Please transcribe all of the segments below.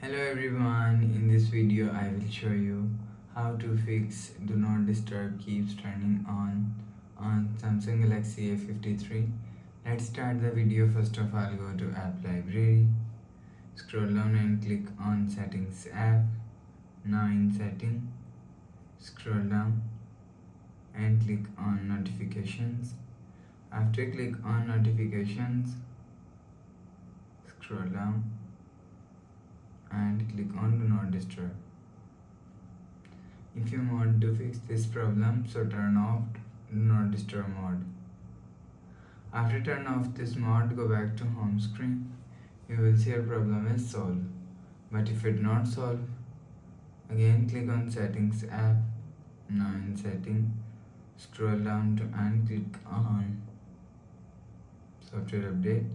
Hello everyone, in this video I will show you how to fix Do Not Disturb keeps turning on Samsung Galaxy A53. Let's start the video. First of all, go to App Library, scroll down and click on Settings app. Now in Setting, scroll down and click on Notifications. After click on Notifications, scroll down and click on Do Not Disturb. If you want to fix this problem, so turn off Do Not Disturb mode. After turn off this mode, go back to home screen. You will see your problem is solved. But if it not solved, again click on Settings app. Now in Setting, scroll down to and click on Software Update.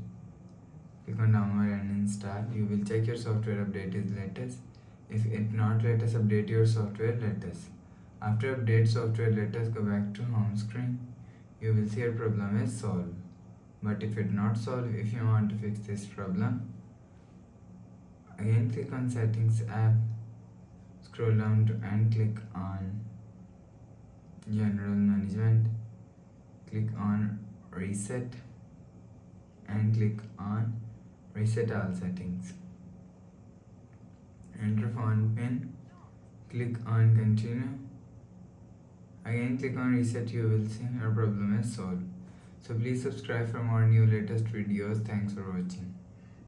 Click on download and install. You will check your software update is latest. If it not latest, update your software latest. After update software latest, go back to home screen. You will see your problem is solved. But if it not solved, if you want to fix this problem, again click on Settings app. Scroll down to and click on General Management. Click on Reset and click on Reset all settings. Enter phone pin. Click on Continue. Again click on Reset. You will see your problem is solved. So please subscribe for more new latest videos. Thanks for watching.